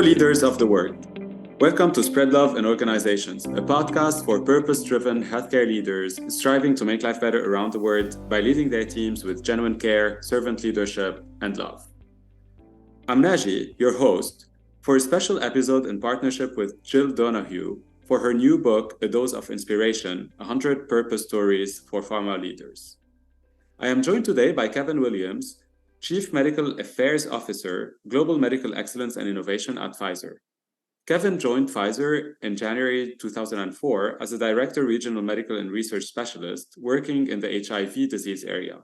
leaders of the world. Welcome to Spread Love in Organizations, a podcast for purpose-driven healthcare leaders striving to make life better around the world by leading their teams with genuine care, servant leadership, and love. I'm Naji, your host, for a special episode in partnership with Jill Donahue for her new book, A Dose of Inspiration, 100 Purpose Stories for Pharma Leaders. I am joined today by Kevin Williams, Chief Medical Affairs Officer, Global Medical Excellence and Innovation at Pfizer. Kevin joined Pfizer in January 2004 as a Director Regional Medical and Research Specialist working in the HIV disease area.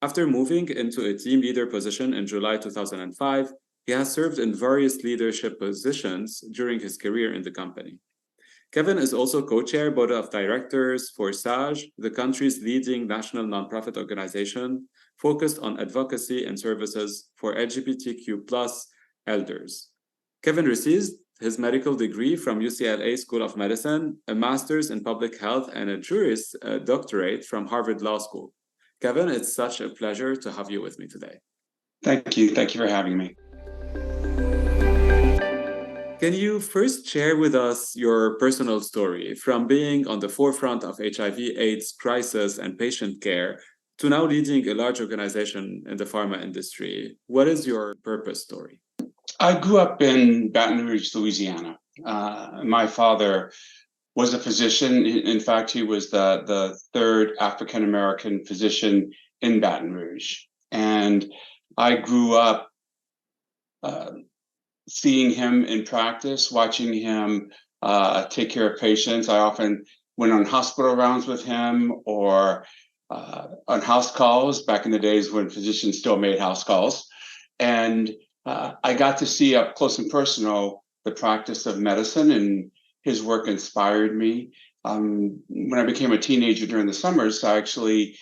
After moving into a team leader position in July 2005, he has served in various leadership positions during his career in the company. Kevin is also co-chair board of directors for SAGE, the country's leading national nonprofit organization focused on advocacy and services for LGBTQ+ elders. Kevin received his medical degree from UCLA School of Medicine, a master's in public health, and a Juris Doctorate from Harvard Law School. Kevin, it's such a pleasure to have you with me today. Thank you. Thank you for having me. Can you first share with us your personal story from being on the forefront of HIV/AIDS crisis and patient care to now leading a large organization in the pharma industry? What is your purpose story? I grew up in Baton Rouge, Louisiana. My father was a physician. In fact, he was the third African-American physician in Baton Rouge. And I grew up seeing him in practice, watching him take care of patients. I often went on hospital rounds with him or on house calls back in the days when physicians still made house calls. And I got to see up close and personal the practice of medicine, and his work inspired me. When I became a teenager during the summers, I actually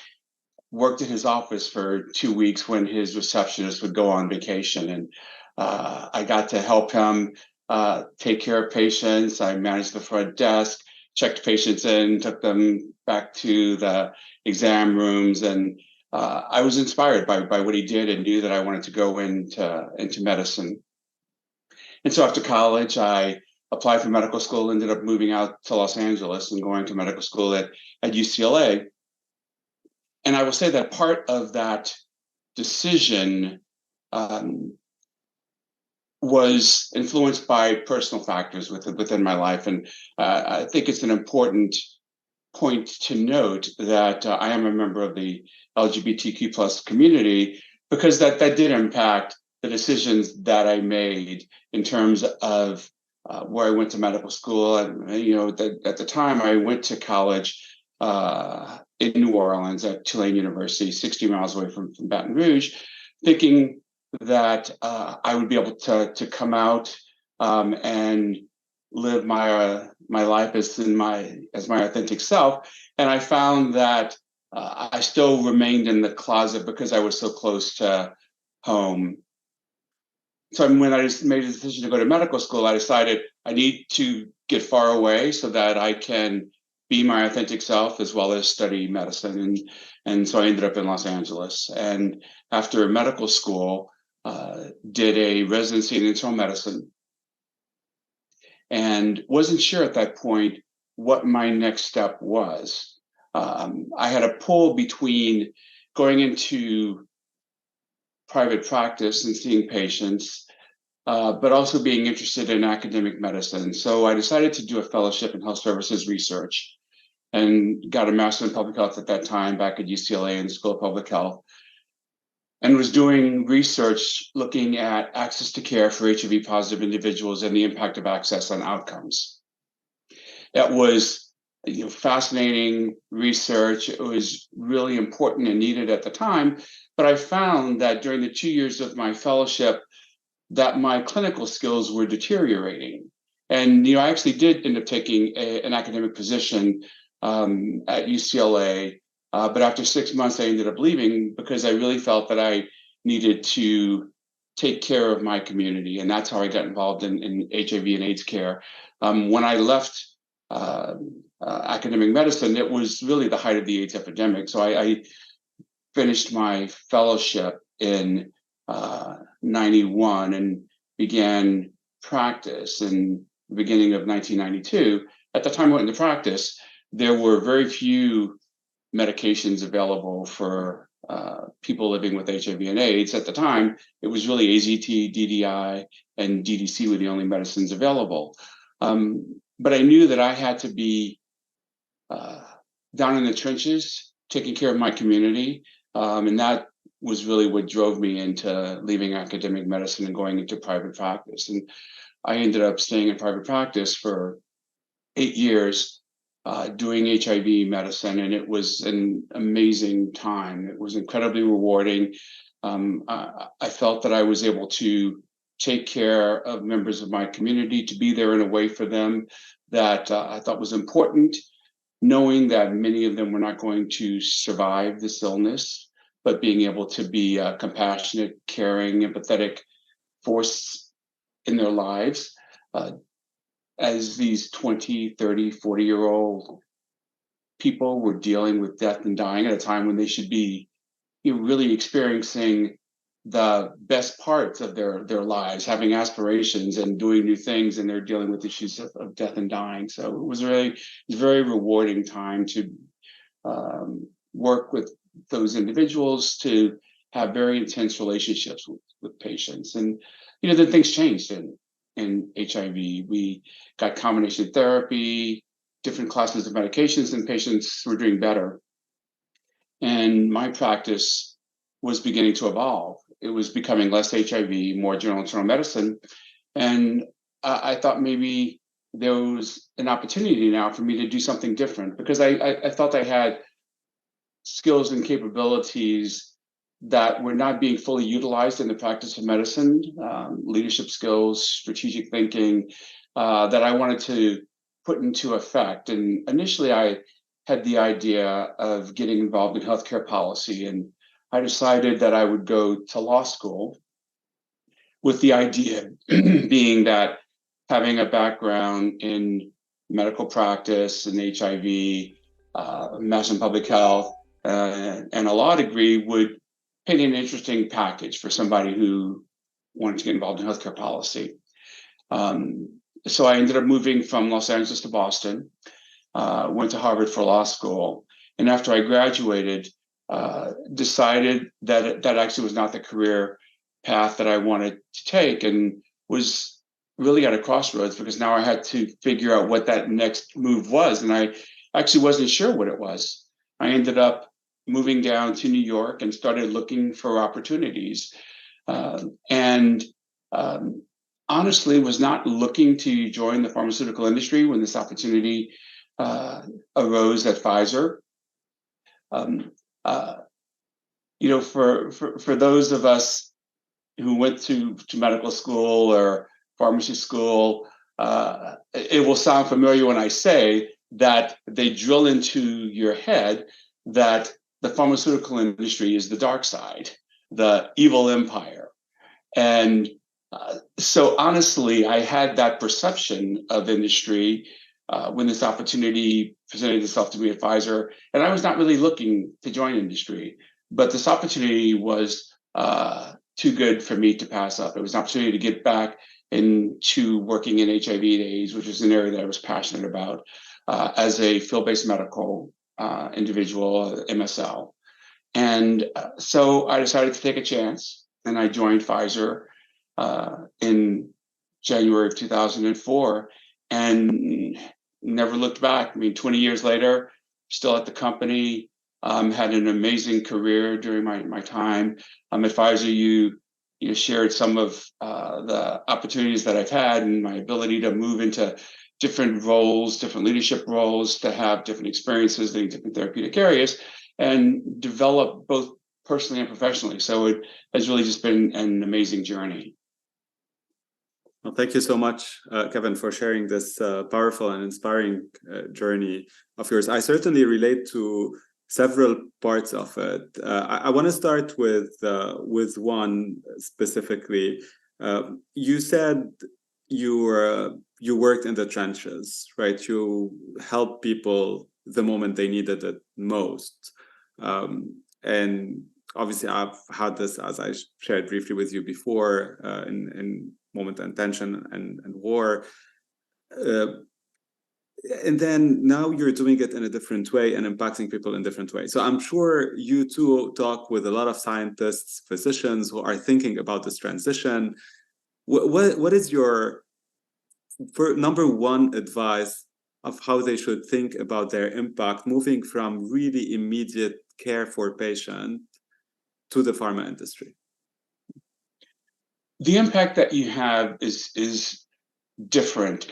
worked in his office for 2 weeks when his receptionist would go on vacation. And I got to help him take care of patients. I managed the front desk, checked patients in, took them back to the exam rooms, and I was inspired by what he did and knew that I wanted to go into medicine. And so after college, I applied for medical school, ended up moving out to Los Angeles and going to medical school at UCLA. And I will say that part of that decision was influenced by personal factors within my life. And I think it's an important point to note that I am a member of the LGBTQ+ community, because that did impact the decisions that I made in terms of where I went to medical school. And, at the time I went to college in New Orleans at Tulane University, 60 miles away from Baton Rouge, thinking that I would be able to come out and live my life as my authentic self. And I found that I still remained in the closet because I was so close to home. So when I made a decision to go to medical school, I decided I need to get far away so that I can be my authentic self as well as study medicine. And so I ended up in Los Angeles. And after medical school, did a residency in internal medicine, and wasn't sure at that point what my next step was. I had a pull between going into private practice and seeing patients, but also being interested in academic medicine. So I decided to do a fellowship in health services research and got a master's in public health at that time back at UCLA in the School of Public Health, and was doing research looking at access to care for HIV-positive individuals and the impact of access on outcomes. It was fascinating research. It was really important and needed at the time, but I found that during the 2 years of my fellowship that my clinical skills were deteriorating. And I actually did end up taking an academic position at UCLA, but after 6 months, I ended up leaving because I really felt that I needed to take care of my community. And that's how I got involved in HIV and AIDS care. When I left academic medicine, it was really the height of the AIDS epidemic. So I finished my fellowship in 91 and began practice in the beginning of 1992, at the time I went into practice, there were very few medications available for people living with HIV and AIDS. At the time, it was really AZT, DDI, and DDC were the only medicines available. But I knew that I had to be down in the trenches, taking care of my community. And that was really what drove me into leaving academic medicine and going into private practice. And I ended up staying in private practice for 8 years, doing HIV medicine, and it was an amazing time. It was incredibly rewarding. I felt that I was able to take care of members of my community, to be there in a way for them that I thought was important, knowing that many of them were not going to survive this illness, but being able to be a compassionate, caring, empathetic force in their lives. As these 20, 30, 40-year-old people were dealing with death and dying at a time when they should be really experiencing the best parts of their lives, having aspirations and doing new things, and they're dealing with issues of death and dying. So it was a very rewarding time to work with those individuals, to have very intense relationships with patients. And then things changed in HIV. We got combination therapy, different classes of medications, and patients were doing better. And my practice was beginning to evolve. It was becoming less HIV, more general internal medicine. And I thought maybe there was an opportunity now for me to do something different, because I felt I had skills and capabilities that were not being fully utilized in the practice of medicine, leadership skills, strategic thinking, that I wanted to put into effect. And initially, I had the idea of getting involved in healthcare policy, and I decided that I would go to law school, with the idea being that having a background in medical practice and HIV, mass and public health, and a law degree would paint an interesting package for somebody who wanted to get involved in healthcare policy. So I ended up moving from Los Angeles to Boston, went to Harvard for law school, and after I graduated, decided that that actually was not the career path that I wanted to take, and was really at a crossroads, because now I had to figure out what that next move was, and I actually wasn't sure what it was. I ended up moving down to New York and started looking for opportunities, and honestly was not looking to join the pharmaceutical industry when this opportunity arose at Pfizer. For those of us who went to medical school or pharmacy school, it will sound familiar when I say that they drill into your head that the pharmaceutical industry is the dark side, the evil empire. And so honestly, I had that perception of industry when this opportunity presented itself to me at Pfizer, and I was not really looking to join industry, but this opportunity was too good for me to pass up. It was an opportunity to get back into working in HIV and AIDS, which is an area that I was passionate about as a field-based medical individual, MSL. And so I decided to take a chance, and I joined Pfizer in January of 2004, and never looked back. I mean, 20 years later, still at the company, had an amazing career during my time. At Pfizer, you shared some of the opportunities that I've had, and my ability to move into different roles, different leadership roles, to have different experiences in different therapeutic areas, and develop both personally and professionally. So it has really just been an amazing journey. Well, thank you so much, Kevin, for sharing this powerful and inspiring journey of yours. I certainly relate to several parts of it. I want to start with one specifically. You said you worked in the trenches, right? You helped people the moment they needed it most. And obviously, I've had this, as I shared briefly with you before, in moment in tension and war. And then now you're doing it in a different way and impacting people in different ways. So I'm sure you too talk with a lot of scientists, physicians who are thinking about this transition. What is your number one advice of how they should think about their impact moving from really immediate care for patient to the pharma industry? The impact that you have is different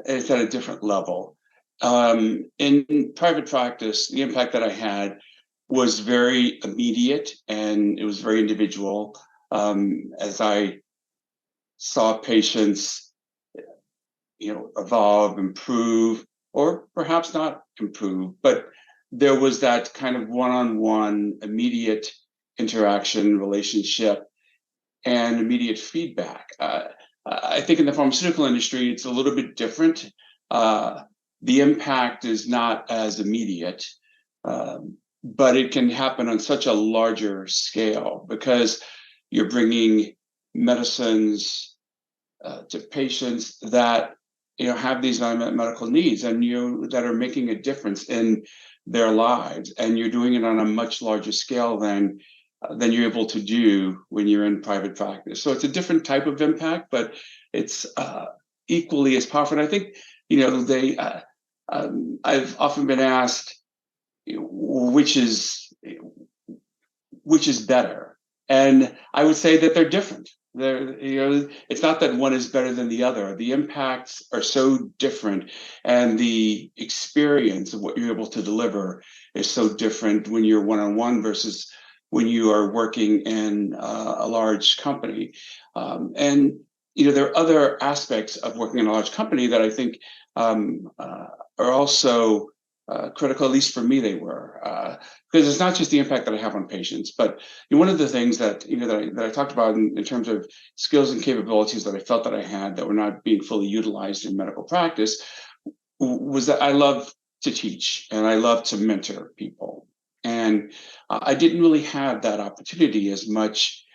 it's at a different level. In private practice, the impact that I had was very immediate and it was very individual. As I saw patients, evolve, improve, or perhaps not improve, but there was that kind of one-on-one immediate interaction, relationship, and immediate feedback. I think in the pharmaceutical industry, it's a little bit different. The impact is not as immediate, but it can happen on such a larger scale because you're bringing medicines to patients that have these unmet medical needs and that are making a difference in their lives, and you're doing it on a much larger scale than you're able to do when you're in private practice. So it's a different type of impact, but it's equally as powerful. And I think, I've often been asked, which is better? And I would say that they're different. It's not that one is better than the other. The impacts are so different, and the experience of what you're able to deliver is so different when you're one-on-one versus when you are working in a large company. And there are other aspects of working in a large company that I think are also critical, at least for me they were, because it's not just the impact that I have on patients, but one of the things that that I talked about in terms of skills and capabilities that I felt that I had that were not being fully utilized in medical practice was that I love to teach and I love to mentor people. And I didn't really have that opportunity as much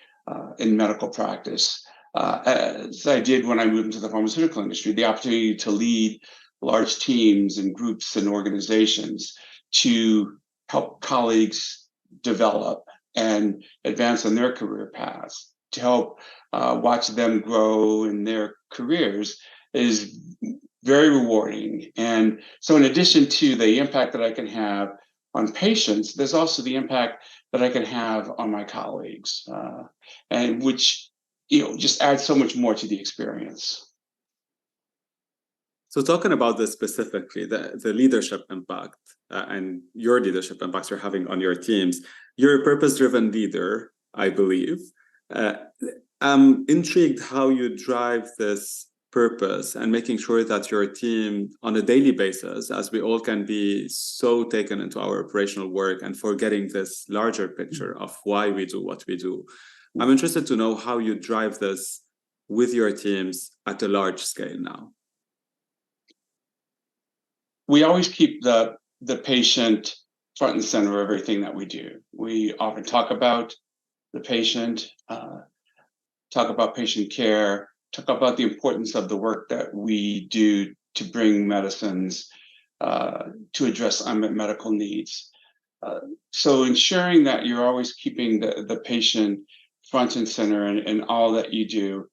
in medical practice as I did when I moved into the pharmaceutical industry, the opportunity to lead large teams and groups and organizations to help colleagues develop and advance on their career paths, to help watch them grow in their careers is very rewarding. And so in addition to the impact that I can have on patients, there's also the impact that I can have on my colleagues, and which just adds so much more to the experience. So talking about this specifically, the leadership impact and your leadership impacts you're having on your teams, you're a purpose-driven leader, I believe. I'm intrigued how you drive this purpose and making sure that your team on a daily basis, as we all can be so taken into our operational work and forgetting this larger picture of why we do what we do. I'm interested to know how you drive this with your teams at a large scale now. We always keep the patient front and center of everything that we do. We often talk about the patient, talk about patient care, talk about the importance of the work that we do to bring medicines to address unmet medical needs. So ensuring that you're always keeping the patient front and center in all that you do,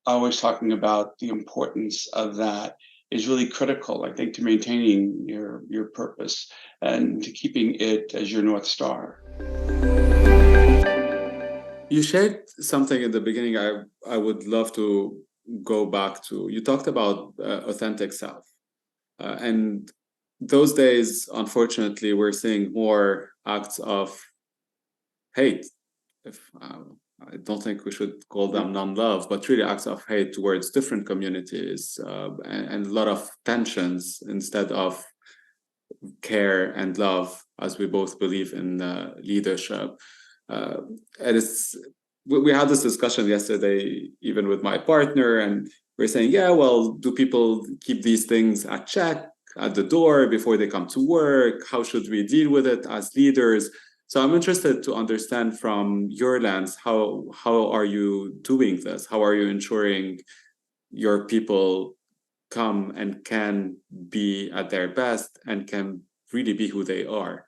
always talking about the importance of that is really critical, I think, to maintaining your purpose and to keeping it as your North Star. You shared something in the beginning I would love to go back to. You talked about authentic self. And those days, unfortunately, we're seeing more acts of hate. I don't think we should call them non-love, but really acts of hate towards different communities and a lot of tensions instead of care and love, as we both believe in leadership. And we had this discussion yesterday, even with my partner, and we're saying, yeah, well, do people keep these things at check at the door before they come to work? How should we deal with it as leaders? So I'm interested to understand from your lens, how are you doing this? How are you ensuring your people come and can be at their best and can really be who they are?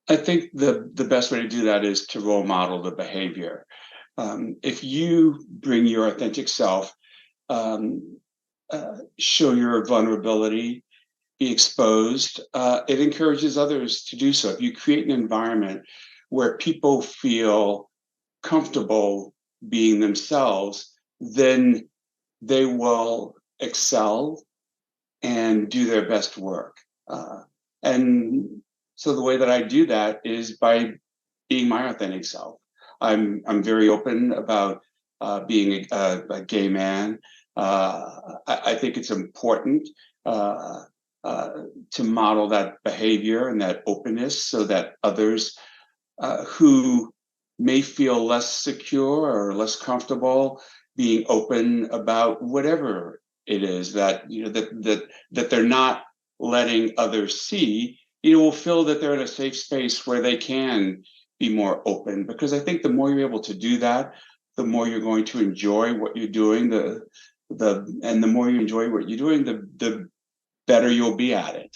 I think the best way to do that is to role model the behavior. If you bring your authentic self, um, show your vulnerability, be exposed, it encourages others to do so. If you create an environment where people feel comfortable being themselves, then they will excel and do their best work. And so the way that I do that is by being my authentic self. I'm very open about being a gay man. I think it's important uh, to model that behavior and that openness so that others who may feel less secure or less comfortable being open about whatever it is that that they're not letting others see, will feel that they're in a safe space where they can be more open. Because I think the more you're able to do that, the more you're going to enjoy what you're doing. And the more you enjoy what you're doing, the better you'll be at it.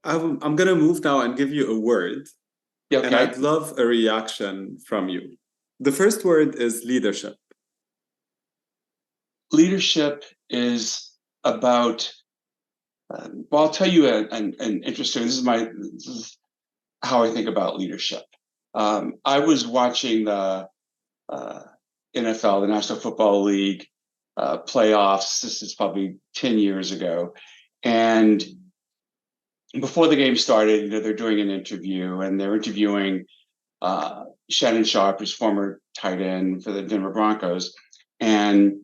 I'm going to move now and give you a word, Okay. and I'd love a reaction from you. The first word is leadership. Leadership is about, well, I'll tell you an interesting, this is how I think about leadership. I was watching the NFL, the National Football League playoffs. This is probably 10 years ago. And before the game started, they're doing an interview, and they're interviewing Shannon Sharpe, who's former tight end for the Denver Broncos. And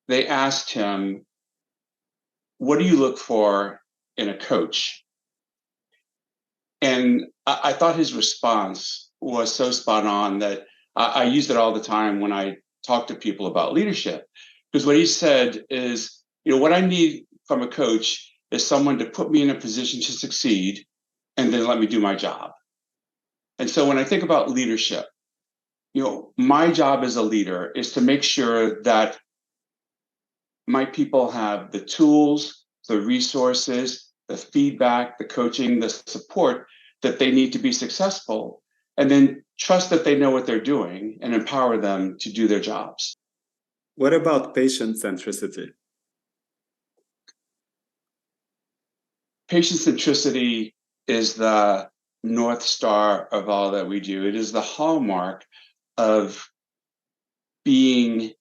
they asked him, what do you look for in a coach? And I thought his response was so spot on that I use it all the time when I talk to people about leadership. Because what he said is, what I need from a coach is someone to put me in a position to succeed and then let me do my job. And so when I think about leadership, my job as a leader is to make sure that my people have the tools, the resources, the feedback, the coaching, the support that they need to be successful, and then trust that they know what they're doing and empower them to do their jobs. What about patient-centricity? Patient-centricity is the North Star of all that we do. It is the hallmark of being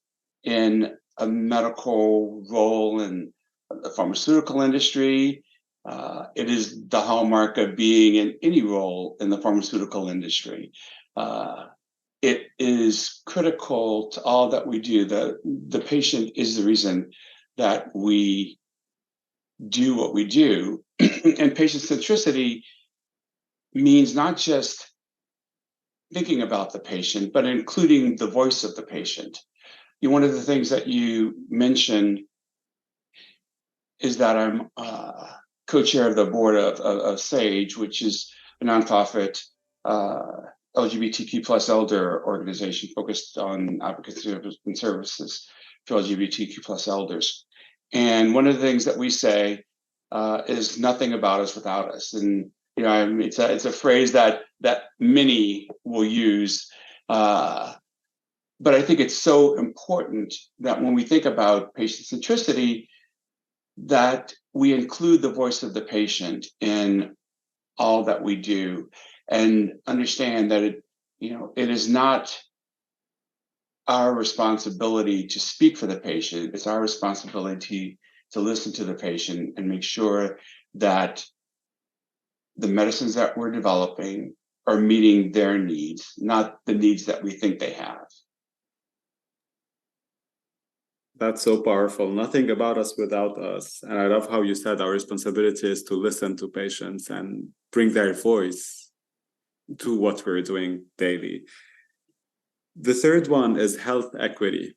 in a medical role in the pharmaceutical industry. It is the hallmark of being in any role in the pharmaceutical industry. It is critical to all that we do. The patient is the reason that we do what we do. And patient centricity means not just thinking about the patient, but including the voice of the patient. One of the things that you mentioned is that I'm co-chair of the board of SAGE, which is a nonprofit LGBTQ plus elder organization focused on advocacy and services for LGBTQ plus elders. And one of the things that we say is nothing about us without us. And it's a phrase that many will use. But I think it's so important that when we think about patient centricity, that we include the voice of the patient in all that we do, and understand that it is not our responsibility to speak for the patient. It's our responsibility to listen to the patient and make sure that the medicines that we're developing are meeting their needs, not the needs that we think they have. That's so powerful. Nothing about us without us. And I love how you said our responsibility is to listen to patients and bring their voice to what we're doing daily. The third one is health equity.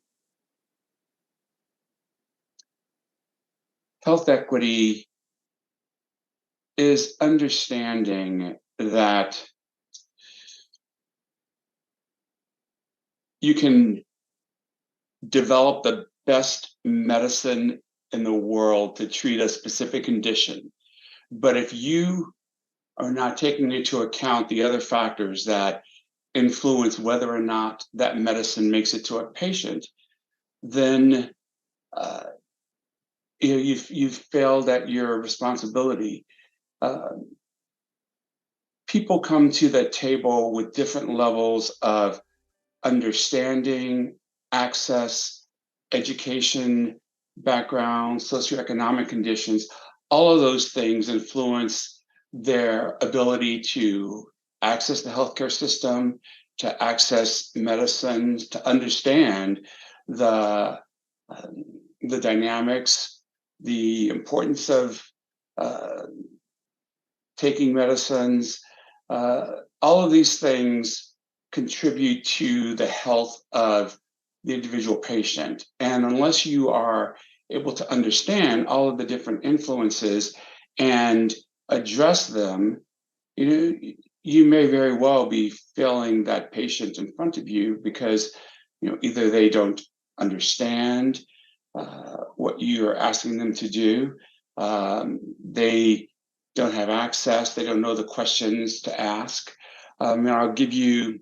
Health equity is understanding that you can develop the best medicine in the world to treat a specific condition. But if you are not taking into account the other factors that influence whether or not that medicine makes it to a patient, then you've failed at your responsibility. People come to the table with different levels of understanding, access, education, background, socioeconomic conditions. All of those things influence their ability to access the healthcare system, to access medicines, to understand the dynamics, the importance of taking medicines. All of these things contribute to the health of the individual patient. And unless you are able to understand all of the different influences and address them, you may very well be failing that patient in front of you because either they don't understand what you're asking them to do, they don't have access, they don't know the questions to ask. And I'll give you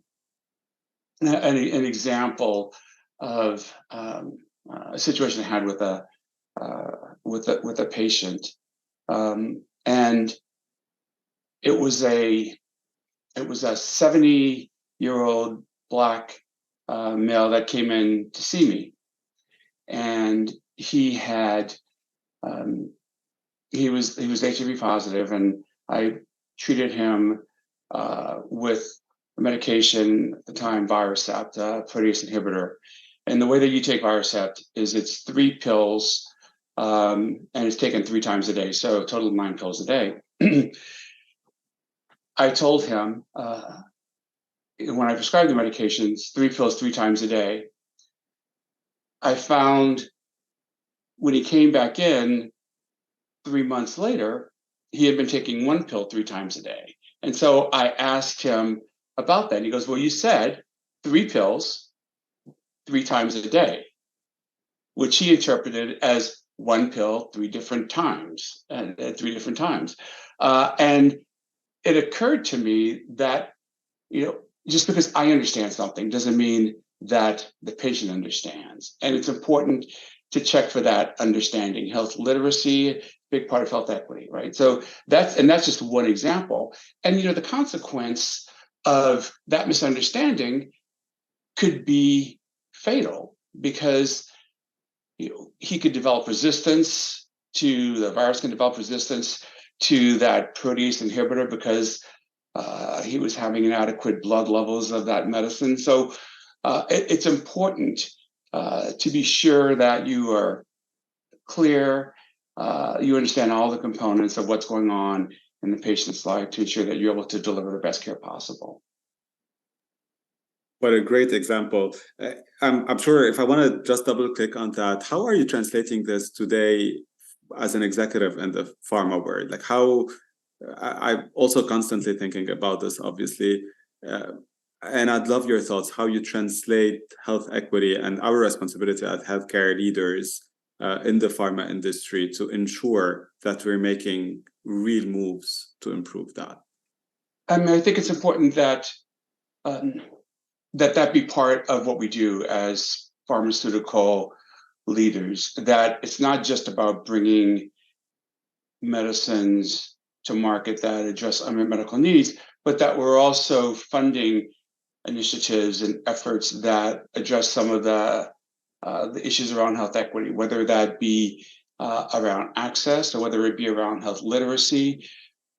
an example of a situation I had with a patient, and it was a 70-year-old Black male that came in to see me, and he was HIV positive, and I treated him with a medication at the time, Virusept, protease inhibitor. And the way that you take Virusept is it's 3 pills, and it's taken 3 times a day, so a total of 9 pills a day. I told him when I prescribed the medications, 3 pills 3 times a day. I found when he came back in 3 months later, he had been taking 1 pill 3 times a day. And so I asked him about that. He goes, well, you said 3 pills 3 times a day, which he interpreted as 1 pill 3 different times, and at 3 different times. And it occurred to me that, just because I understand something doesn't mean that the patient understands. And it's important to check for that understanding. Health literacy, big part of health equity, right? So that's just one example. And the consequence of that misunderstanding could be fatal because he could develop resistance to the virus, can develop resistance to that protease inhibitor because he was having inadequate blood levels of that medicine. So it's important to be sure that you are clear, you understand all the components of what's going on in the patient's life to ensure that you're able to deliver the best care possible. What a great example. I'm sure if I want to just double click on that, how are you translating this today as an executive in the pharma world? Like I'm also constantly thinking about this, obviously. And I'd love your thoughts, how you translate health equity and our responsibility as healthcare leaders in the pharma industry to ensure that we're making real moves to improve that. I think it's important that that be part of what we do as pharmaceutical leaders, that it's not just about bringing medicines to market that address unmet medical needs, but that we're also funding initiatives and efforts that address some of the issues around health equity, whether that be around access or whether it be around health literacy,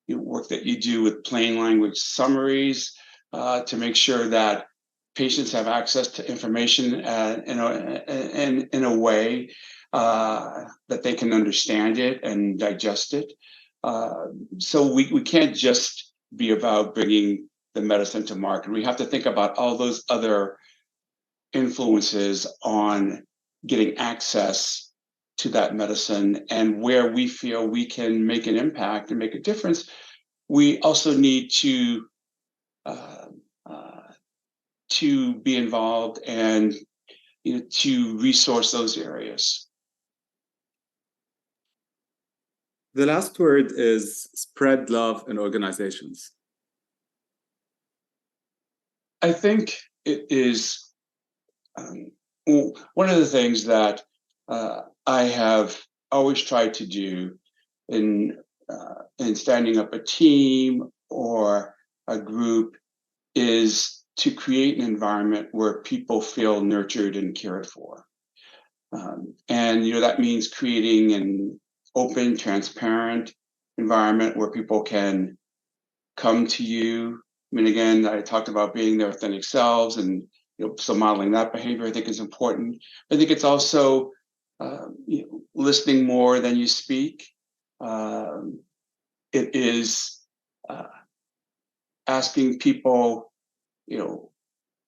work that you do with plain language summaries to make sure that patients have access to information in a way that they can understand it and digest it. So we can't just be about bringing the medicine to market. We have to think about all those other influences on getting access to that medicine and where we feel we can make an impact and make a difference, we also need to be involved and to resource those areas. The last word is spread love in organizations. I think it is one of the things that I have always tried to do in standing up a team or a group is to create an environment where people feel nurtured and cared for. And that means creating an open, transparent environment where people can come to you. I mean, again, I talked about being their authentic selves, and so modeling that behavior I think is important. I think it's also listening more than you speak. It is asking people,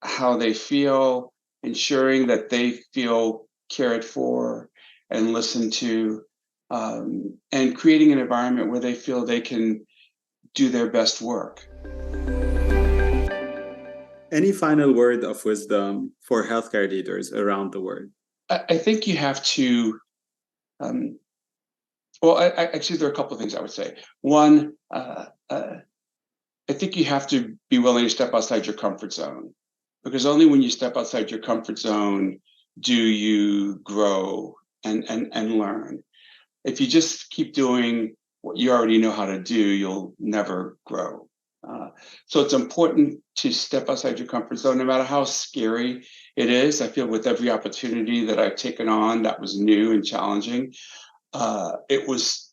how they feel, ensuring that they feel cared for and listened to, and creating an environment where they feel they can do their best work. Any final word of wisdom for healthcare leaders around the world? I think you have to, actually, there are a couple of things I would say. One, I think you have to be willing to step outside your comfort zone, because only when you step outside your comfort zone do you grow and learn. If you just keep doing what you already know how to do, you'll never grow. So it's important to step outside your comfort zone, no matter how scary it is. I feel with every opportunity that I've taken on that was new and challenging, it was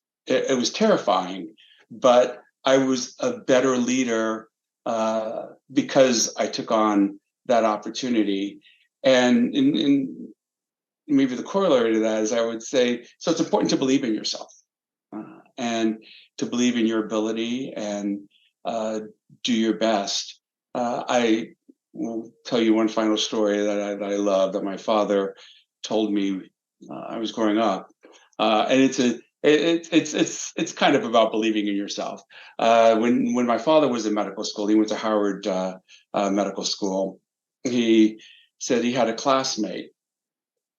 terrifying, but I was a better leader because I took on that opportunity. And in maybe the corollary to that is, I would say, so it's important to believe in yourself and to believe in your ability and do your best. I will tell you one final story that I love, that my father told me I was growing up, and it's kind of about believing in yourself. When my father was in medical school, he went to Howard Medical School. He said he had a classmate,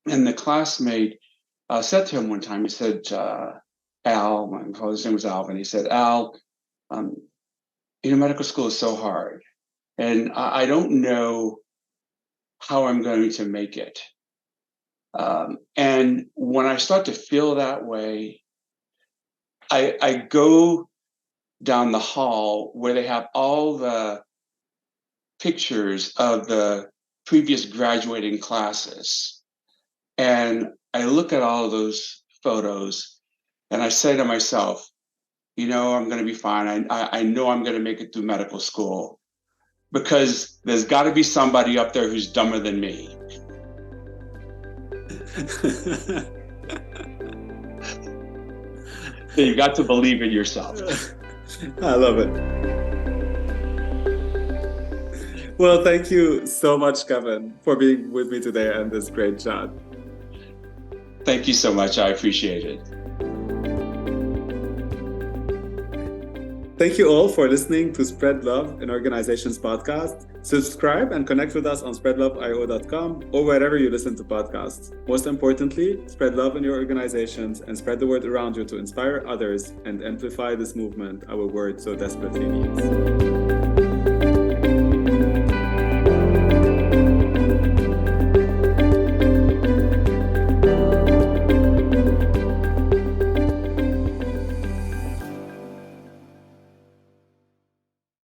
and the classmate said to him one time, he said, Al, my father's name was Alvin, he said, Al, medical school is so hard, and I don't know how I'm going to make it. And when I start to feel that way, I go down the hall where they have all the pictures of the previous graduating classes. And I look at all of those photos and I say to myself, I'm going to be fine. I know I'm going to make it through medical school, because there's got to be somebody up there who's dumber than me. So you've got to believe in yourself. I love it. Well, thank you so much, Kevin, for being with me today and this great chat. Thank you so much. I appreciate it. Thank you all for listening to Spread Love in Organizations podcast. Subscribe and connect with us on SpreadLoveIO.com or wherever you listen to podcasts. Most importantly, spread love in your organizations and spread the word around you to inspire others and amplify this movement our world so desperately needs.